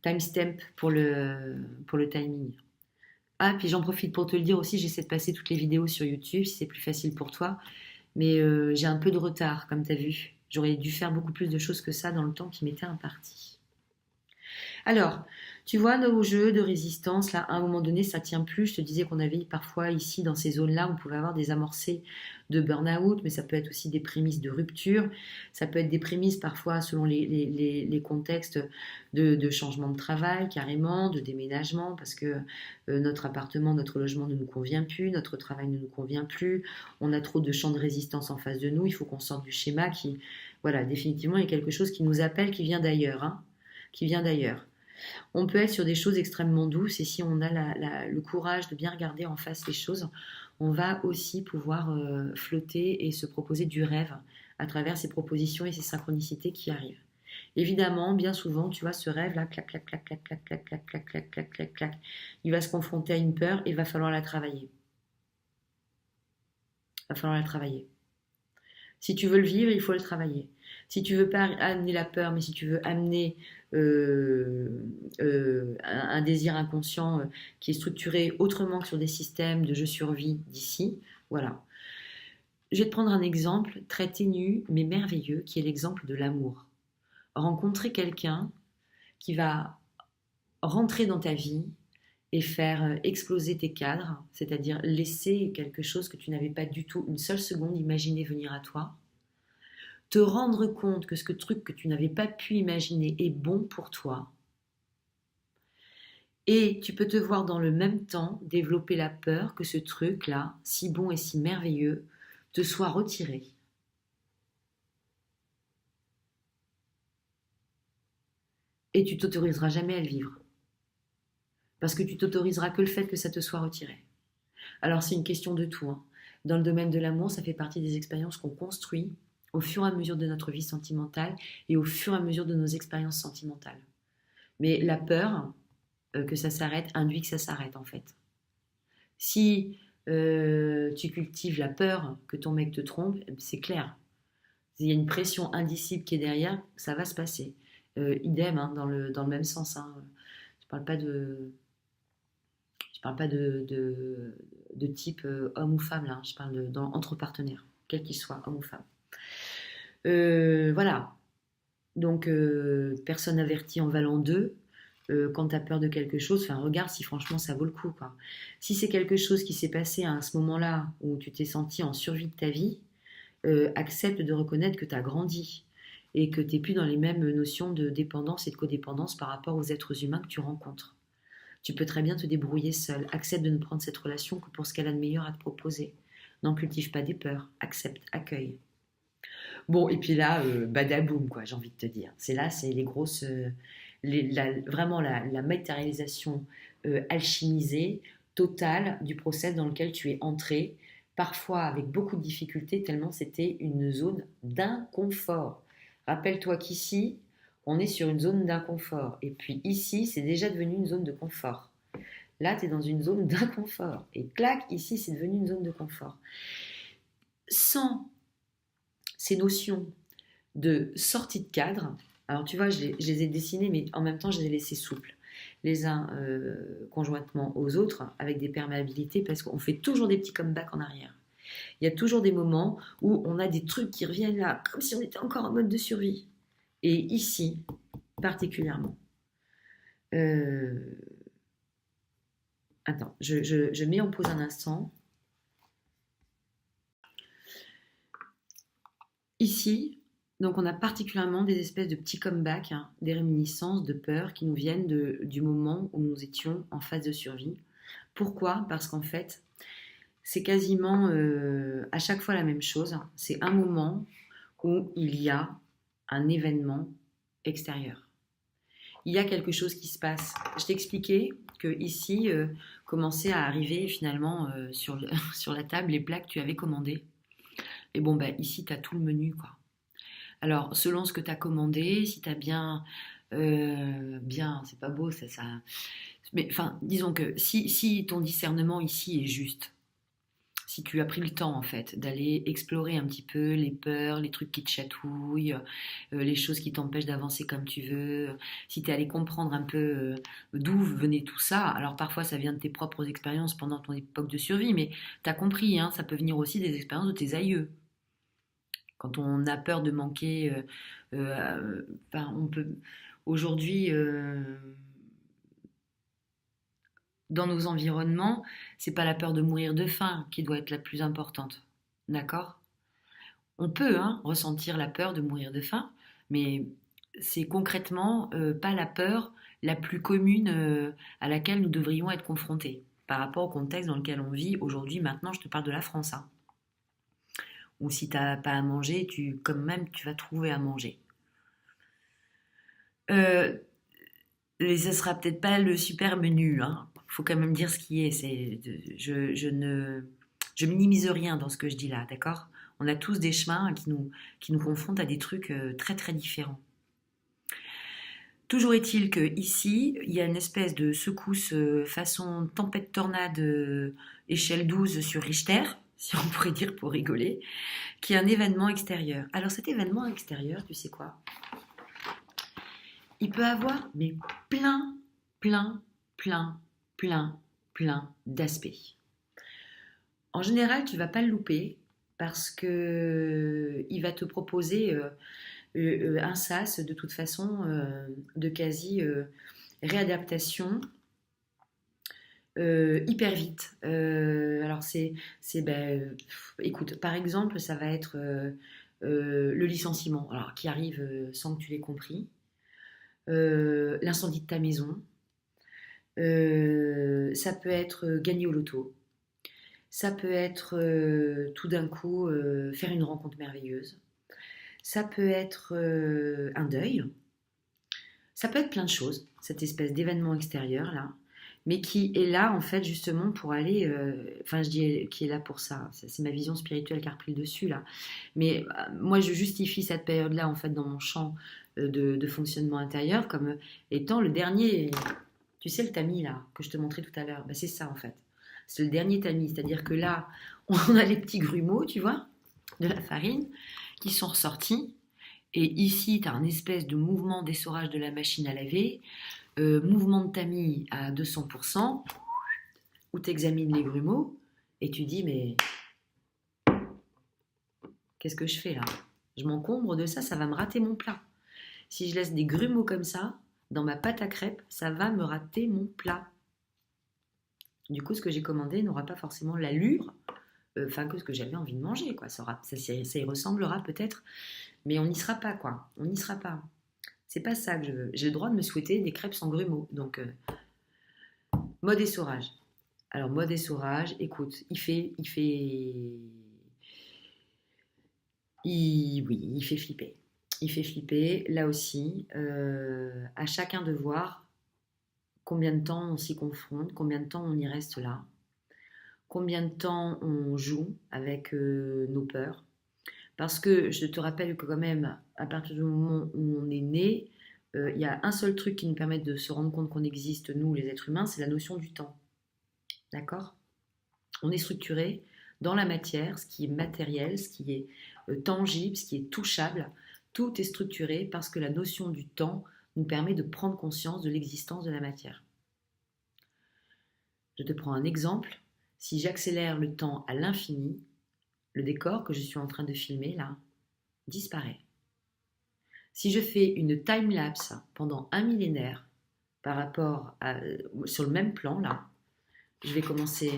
timestamp pour le timing. Ah, puis j'en profite pour te le dire aussi, j'essaie de passer toutes les vidéos sur YouTube si c'est plus facile pour toi. Mais j'ai un peu de retard, comme tu as vu. J'aurais dû faire beaucoup plus de choses que ça dans le temps qui m'était imparti. Alors, tu vois, nos jeux de résistance, là, à un moment donné, ça tient plus. Je te disais qu'on avait parfois ici, dans ces zones-là, on pouvait avoir des amorcées de burn-out, mais ça peut être aussi des prémices de rupture. Ça peut être des prémices parfois, selon les contextes, de changement de travail, carrément, de déménagement, parce que notre appartement, notre logement ne nous convient plus, notre travail ne nous convient plus, on a trop de champs de résistance en face de nous, il faut qu'on sorte du schéma qui, voilà, définitivement, il y a quelque chose qui nous appelle, qui vient d'ailleurs, hein, qui vient d'ailleurs. On peut être sur des choses extrêmement douces et si on a le courage de bien regarder en face les choses, on va aussi pouvoir flotter et se proposer du rêve à travers ces propositions et ces synchronicités qui arrivent. Évidemment, bien souvent, tu vois, ce rêve-là, clac, clac, clac, clac, clac, clac, clac, clac, clac, clac, clac, clac, il va se confronter à une peur et il va falloir la travailler. Il va falloir la travailler. Si tu veux le vivre, il faut le travailler. Si tu veux pas amener la peur, mais si tu veux amener un désir inconscient qui est structuré autrement que sur des systèmes de je survie d'ici, voilà. Je vais te prendre un exemple très ténu mais merveilleux qui est l'exemple de l'amour. Rencontrer quelqu'un qui va rentrer dans ta vie et faire exploser tes cadres, c'est-à-dire laisser quelque chose que tu n'avais pas du tout une seule seconde imaginé venir à toi, te rendre compte que ce truc que tu n'avais pas pu imaginer est bon pour toi, et tu peux te voir dans le même temps développer la peur que ce truc-là, si bon et si merveilleux, te soit retiré. Et tu t'autoriseras jamais à le vivre. Parce que tu t'autoriseras que le fait que ça te soit retiré. Alors c'est une question de tout, hein. Dans le domaine de l'amour, ça fait partie des expériences qu'on construit au fur et à mesure de notre vie sentimentale et au fur et à mesure de nos expériences sentimentales. Mais la peur que ça s'arrête induit que ça s'arrête en fait. Si tu cultives la peur que ton mec te trompe, c'est clair. Il y a une pression indicible qui est derrière, ça va se passer. Idem, hein, dans le même sens. Hein. Je parle pas de type homme ou femme, là. Je parle entre partenaires, quel qu'il soit, homme ou femme. Voilà. Donc, personne avertie en valant deux. Quand tu as peur de quelque chose, regarde si franchement ça vaut le coup, quoi. Si c'est quelque chose qui s'est passé à ce moment-là où tu t'es senti en survie de ta vie, accepte de reconnaître que tu as grandi et que tu n'es plus dans les mêmes notions de dépendance et de codépendance par rapport aux êtres humains que tu rencontres. Tu peux très bien te débrouiller seul. Accepte de ne prendre cette relation que pour ce qu'elle a de meilleur à te proposer. N'en cultive pas des peurs. Accepte, accueille. Bon, et puis là, badaboum, quoi, j'ai envie de te dire. C'est les grosses... vraiment la matérialisation alchimisée, totale du process dans lequel tu es entré, parfois avec beaucoup de difficultés, tellement c'était une zone d'inconfort. Rappelle-toi qu'ici, on est sur une zone d'inconfort. Et puis ici, c'est déjà devenu une zone de confort. Là, tu es dans une zone d'inconfort. Et clac, ici, c'est devenu une zone de confort. Sans ces notions de sortie de cadre, alors tu vois, je les ai dessinées, mais en même temps, je les ai laissées souples. les uns conjointement aux autres avec des perméabilités parce qu'on fait toujours des petits comebacks en arrière. Il y a toujours des moments où on a des trucs qui reviennent là, comme si on était encore en mode de survie. Et ici, particulièrement. Attends, je mets en pause un instant. Ici, donc on a particulièrement des espèces de petits comebacks, hein, des réminiscences de peur qui nous viennent du moment où nous étions en phase de survie. Pourquoi? Parce qu'en fait, c'est quasiment à chaque fois la même chose. C'est un moment où il y a un événement extérieur. Il y a quelque chose qui se passe. Je t'expliquais que ici commençaient à arriver finalement sur la table les plats que tu avais commandés. Et bon, bah, ici, tu as tout le menu, quoi. Alors, selon ce que tu as commandé, si tu as bien, c'est pas beau, ça. Mais enfin, disons que si ton discernement ici est juste, si tu as pris le temps en fait d'aller explorer un petit peu les peurs, les trucs qui te chatouillent, les choses qui t'empêchent d'avancer comme tu veux, si tu es allé comprendre un peu d'où venait tout ça, alors parfois ça vient de tes propres expériences pendant ton époque de survie, mais tu as compris, hein, ça peut venir aussi des expériences de tes aïeux. Quand on a peur de manquer, on peut aujourd'hui dans nos environnements, c'est pas la peur de mourir de faim qui doit être la plus importante, d'accord? On peut ressentir la peur de mourir de faim, mais c'est concrètement pas la peur la plus commune à laquelle nous devrions être confrontés par rapport au contexte dans lequel on vit aujourd'hui. Maintenant, je te parle de la France, hein. Ou si tu n'as pas à manger, quand même, tu vas trouver à manger. Mais ce sera peut-être pas le super menu, hein. Faut quand même dire ce qui est. Je minimise rien dans ce que je dis là, d'accord? On a tous des chemins qui nous confrontent à des trucs très très différents. Toujours est-il que ici, il y a une espèce de secousse façon tempête tornade échelle 12 sur Richter, si on pourrait dire pour rigoler, qui est un événement extérieur. Alors cet événement extérieur, tu sais quoi? Il peut avoir mais plein d'aspects. En général, tu ne vas pas le louper parce que il va te proposer un sas de toute façon de quasi réadaptation hyper vite. Alors écoute, par exemple, ça va être le licenciement, alors qui arrive sans que tu l'aies compris, l'incendie de ta maison, ça peut être gagner au loto, ça peut être tout d'un coup faire une rencontre merveilleuse, ça peut être un deuil, ça peut être plein de choses, cette espèce d'événement extérieur là, mais qui est là en fait justement pour aller, je dis qui est là pour ça, c'est ma vision spirituelle qui a repris le dessus là, mais moi je justifie cette période là en fait dans mon champ de fonctionnement intérieur comme étant le dernier, tu sais le tamis là que je te montrais tout à l'heure, c'est ça en fait, c'est le dernier tamis, c'est-à-dire que là on a les petits grumeaux, tu vois, de la farine qui sont ressortis. Et ici, tu as un espèce de mouvement d'essorage de la machine à laver, mouvement de tamis à 200%, où tu examines les grumeaux et tu dis, mais qu'est-ce que je fais là? Je m'encombre de ça, ça va me rater mon plat. Si je laisse des grumeaux comme ça, dans ma pâte à crêpes, ça va me rater mon plat. Du coup, ce que j'ai commandé n'aura pas forcément l'allure, que ce que j'avais envie de manger, quoi. Ça y ressemblera peut-être, mais on n'y sera pas, quoi. On n'y sera pas. C'est pas ça que je veux. J'ai le droit de me souhaiter des crêpes sans grumeaux. Donc, mode essorage. Alors, mode essorage, écoute, il fait flipper. Il fait flipper, là aussi, à chacun de voir combien de temps on s'y confronte, combien de temps on y reste là, combien de temps on joue avec nos peurs. Parce que je te rappelle que quand même, à partir du moment où on est né, il y a un seul truc qui nous permet de se rendre compte qu'on existe, nous les êtres humains, c'est la notion du temps. D'accord? On est structuré dans la matière, ce qui est matériel, ce qui est tangible, ce qui est touchable. Tout est structuré parce que la notion du temps nous permet de prendre conscience de l'existence de la matière. Je te prends un exemple. Si j'accélère le temps à l'infini, le décor que je suis en train de filmer là disparaît. Si je fais une time-lapse pendant un millénaire par rapport à, sur le même plan là, je vais commencer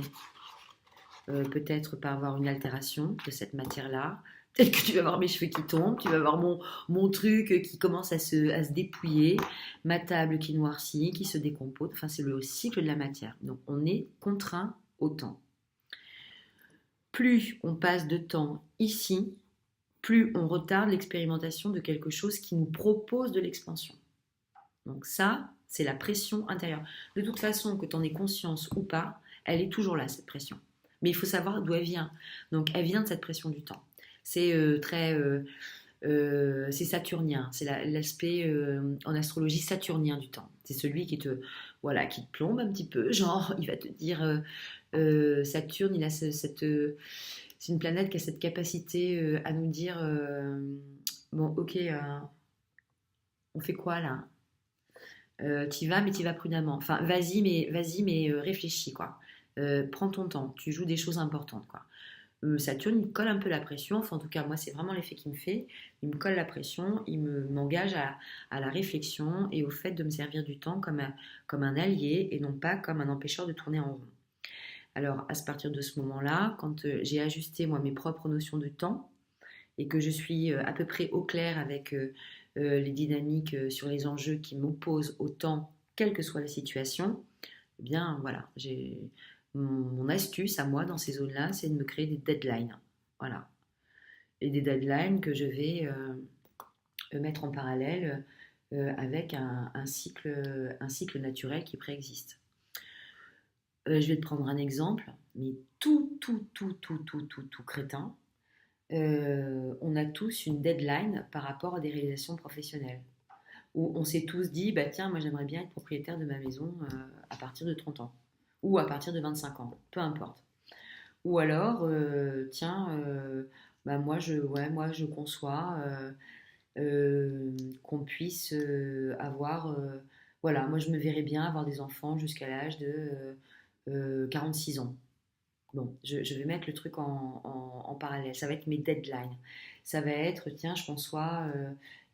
peut-être par avoir une altération de cette matière-là. Peut-être que tu vas voir mes cheveux qui tombent, tu vas voir mon truc qui commence à se dépouiller, ma table qui noircit, qui se décompose. Enfin, c'est le cycle de la matière. Donc, on est contraint au temps. Plus on passe de temps ici, plus on retarde l'expérimentation de quelque chose qui nous propose de l'expansion. Donc ça, c'est la pression intérieure. De toute façon, que tu en aies conscience ou pas, elle est toujours là, cette pression. Mais il faut savoir d'où elle vient. Donc elle vient de cette pression du temps. C'est c'est saturnien, c'est l'aspect en astrologie saturnien du temps. C'est celui qui qui te plombe un petit peu, genre il va te dire Saturne, il a c'est une planète qui a cette capacité à nous dire bon ok, on fait quoi là? T'y vas mais t'y vas prudemment. Enfin vas-y mais réfléchis quoi. Prends ton temps, tu joues des choses importantes quoi. Saturne, il me colle un peu la pression, enfin en tout cas moi c'est vraiment l'effet qu'il me fait, il me colle la pression, m'engage à la réflexion et au fait de me servir du temps comme un allié et non pas comme un empêcheur de tourner en rond. Alors à partir de ce moment-là, quand j'ai ajusté moi mes propres notions de temps et que je suis à peu près au clair avec les dynamiques sur les enjeux qui m'opposent au temps, quelle que soit la situation, eh bien voilà, mon astuce à moi dans ces zones-là, c'est de me créer des deadlines. Voilà. Et des deadlines que je vais mettre en parallèle avec un cycle naturel qui préexiste. Je vais te prendre un exemple, mais tout crétin. On a tous une deadline par rapport à des réalisations professionnelles. Où on s'est tous dit, bah tiens, moi j'aimerais bien être propriétaire de ma maison à partir de 30 ans. Ou à partir de 25 ans, peu importe. Ou alors, tiens, bah moi je conçois qu'on puisse avoir, voilà, moi je me verrais bien avoir des enfants jusqu'à l'âge de 46 ans. Bon, je vais mettre le truc en parallèle. Ça va être mes deadlines. Ça va être, tiens, je conçois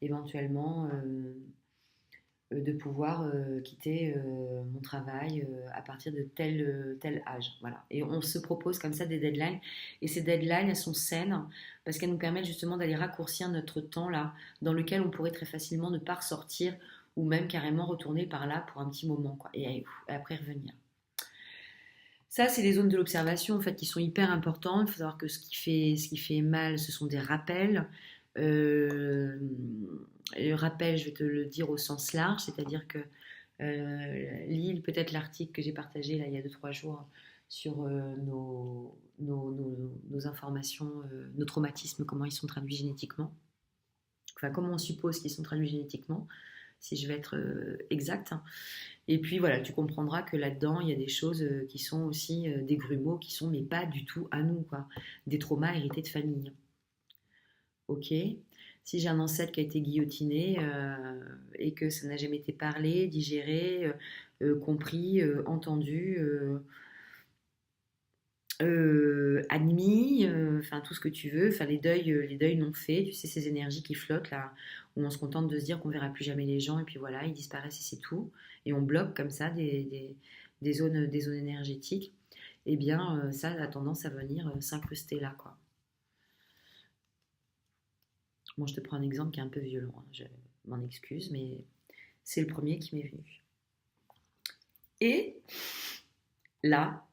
éventuellement de pouvoir quitter mon travail à partir de tel âge. Voilà. Et on se propose comme ça des deadlines. Et ces deadlines, elles sont saines parce qu'elles nous permettent justement d'aller raccourcir notre temps là, dans lequel on pourrait très facilement ne pas ressortir ou même carrément retourner par là pour un petit moment, quoi, et après revenir. Ça, c'est les zones de l'observation en fait qui sont hyper importantes. Il faut savoir que ce qui fait mal, ce sont des rappels. Le rappel, je vais te le dire au sens large, c'est-à-dire que lis peut-être l'article que j'ai partagé là il y a 2-3 jours sur nos informations, nos traumatismes, comment ils sont traduits génétiquement. Enfin, comment on suppose qu'ils sont traduits génétiquement, si je vais être exacte. Et puis voilà, tu comprendras que là-dedans, il y a des choses qui sont aussi des grumeaux qui sont, mais pas du tout à nous, quoi. Des traumas hérités de famille. Ok. Si j'ai un ancêtre qui a été guillotiné et que ça n'a jamais été parlé, digéré, compris, entendu, admis, enfin tout ce que tu veux, enfin les deuils non faits, tu sais ces énergies qui flottent là, où on se contente de se dire qu'on verra plus jamais les gens et puis voilà, ils disparaissent et c'est tout, et on bloque comme ça des zones énergétiques, et bien ça a tendance à venir s'incruster là quoi. Bon, je te prends un exemple qui est un peu violent, hein, je m'en excuse, mais c'est le premier qui m'est venu. Et là,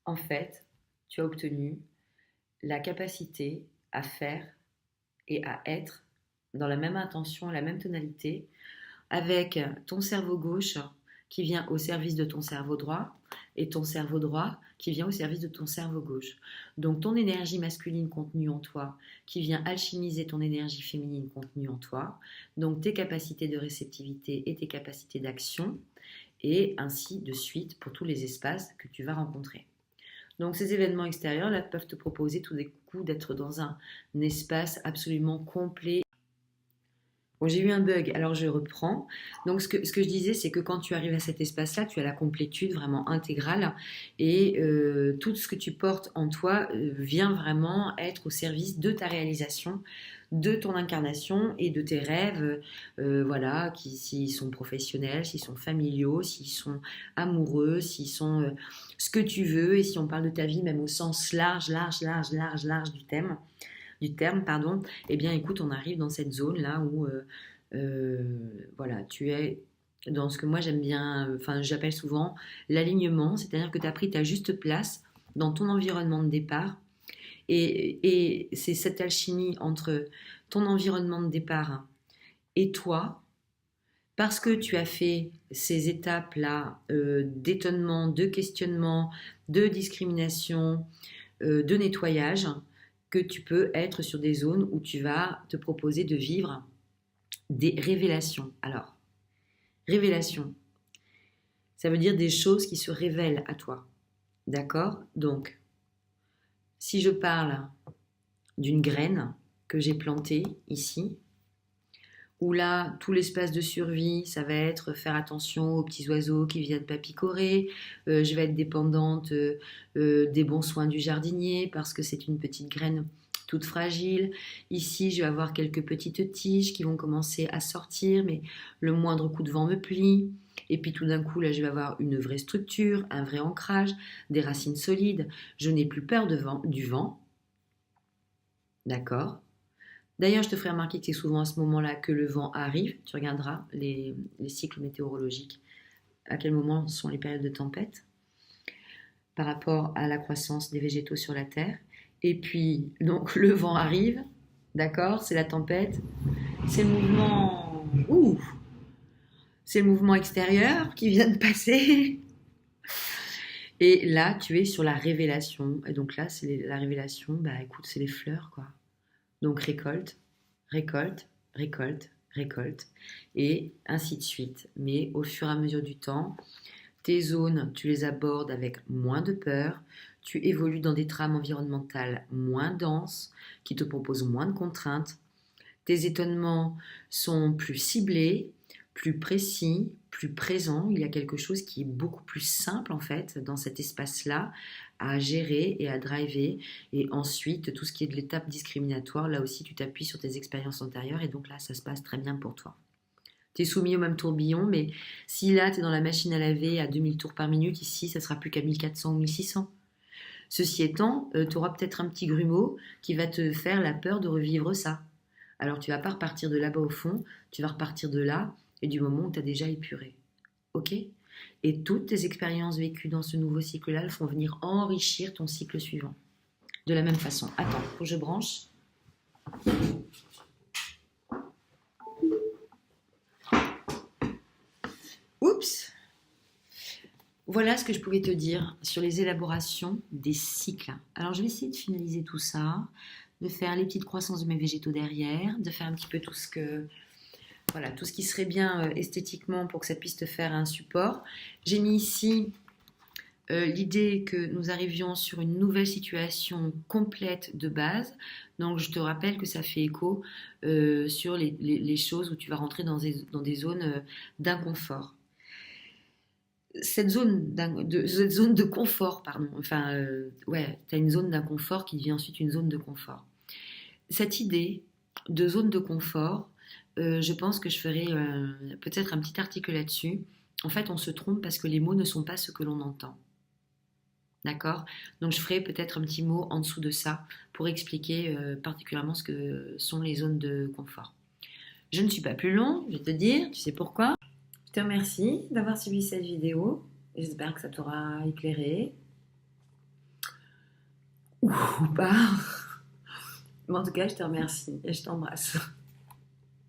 en fait, tu as obtenu la capacité à faire et à être dans la même intention, la même tonalité, avec ton cerveau gauche qui vient au service de ton cerveau droit et ton cerveau droit qui vient au service de ton cerveau gauche. Donc ton énergie masculine contenue en toi qui vient alchimiser ton énergie féminine contenue en toi, donc tes capacités de réceptivité et tes capacités d'action, et ainsi de suite pour tous les espaces que tu vas rencontrer. Donc ces événements extérieurs là peuvent te proposer tout d'un coup d'être dans un espace absolument complet. Bon, j'ai eu un bug, alors je reprends. Donc, ce que je disais, c'est que quand tu arrives à cet espace-là, tu as la complétude vraiment intégrale et tout ce que tu portes en toi vient vraiment être au service de ta réalisation, de ton incarnation et de tes rêves, voilà, s'ils sont professionnels, s'ils sont familiaux, s'ils sont amoureux, s'ils sont ce que tu veux et si on parle de ta vie même au sens large, large, large, large, large du terme, pardon, eh bien écoute, on arrive dans cette zone là où voilà, tu es dans ce que moi j'aime bien, enfin j'appelle souvent l'alignement, c'est-à-dire que tu as pris ta juste place dans ton environnement de départ et c'est cette alchimie entre ton environnement de départ et toi, parce que tu as fait ces étapes-là d'étonnement, de questionnement, de discrimination, de nettoyage, que tu peux être sur des zones où tu vas te proposer de vivre des révélations. Alors, révélation, ça veut dire des choses qui se révèlent à toi. D'accord? Donc, si je parle d'une graine que j'ai plantée ici, où là, tout l'espace de survie, ça va être faire attention aux petits oiseaux qui viennent pas picorer, je vais être dépendante des bons soins du jardinier parce que c'est une petite graine toute fragile. Ici, je vais avoir quelques petites tiges qui vont commencer à sortir, mais le moindre coup de vent me plie. Et puis tout d'un coup, là, je vais avoir une vraie structure, un vrai ancrage, des racines solides. Je n'ai plus peur du vent. D'accord? D'ailleurs, je te ferai remarquer que c'est souvent à ce moment-là que le vent arrive. Tu regarderas les cycles météorologiques, à quel moment sont les périodes de tempête par rapport à la croissance des végétaux sur la Terre. Et puis, donc, le vent arrive, d'accord, c'est la tempête, c'est le mouvement, c'est le mouvement extérieur qui vient de passer. Et là, tu es sur la révélation. Et donc là, c'est la révélation, bah écoute, c'est les fleurs, quoi. Donc récolte, récolte, récolte, récolte, et ainsi de suite. Mais au fur et à mesure du temps, tes zones, tu les abordes avec moins de peur, tu évolues dans des trames environnementales moins denses, qui te proposent moins de contraintes. Tes étonnements sont plus ciblés, plus précis, plus présents. Il y a quelque chose qui est beaucoup plus simple en fait dans cet espace-là à gérer et à driver. Et ensuite, tout ce qui est de l'étape discriminatoire, là aussi tu t'appuies sur tes expériences antérieures et donc là ça se passe très bien pour toi. Tu es soumis au même tourbillon, mais si là tu es dans la machine à laver à 2000 tours par minute, ici ça sera plus qu'à 1400 ou 1600. Ceci étant, tu auras peut-être un petit grumeau qui va te faire la peur de revivre ça. Alors tu vas pas repartir de là-bas au fond, tu vas repartir de là et du moment où tu as déjà épuré. Ok? Et toutes tes expériences vécues dans ce nouveau cycle-là, elles font venir enrichir ton cycle suivant. De la même façon. Attends, faut que je branche. Oups! Voilà ce que je pouvais te dire sur les élaborations des cycles. Alors je vais essayer de finaliser tout ça, de faire les petites croissances de mes végétaux derrière, de faire un petit peu tout ce que voilà, tout ce qui serait bien esthétiquement pour que ça puisse te faire un support. J'ai mis ici l'idée que nous arrivions sur une nouvelle situation complète de base. Donc je te rappelle que ça fait écho sur les choses où tu vas rentrer dans des zones d'inconfort. Cette zone de confort, pardon, enfin, ouais, tu as une zone d'inconfort qui devient ensuite une zone de confort. Cette idée de zone de confort, je pense que je ferai peut-être un petit article là-dessus. En fait, on se trompe parce que les mots ne sont pas ce que l'on entend. D'accord? Donc, je ferai peut-être un petit mot en dessous de ça pour expliquer particulièrement ce que sont les zones de confort. Je ne suis pas plus long, je vais te dire, tu sais pourquoi? Je te remercie d'avoir suivi cette vidéo. J'espère que ça t'aura éclairé. Ou pas. Mais en tout cas, je te remercie et je t'embrasse.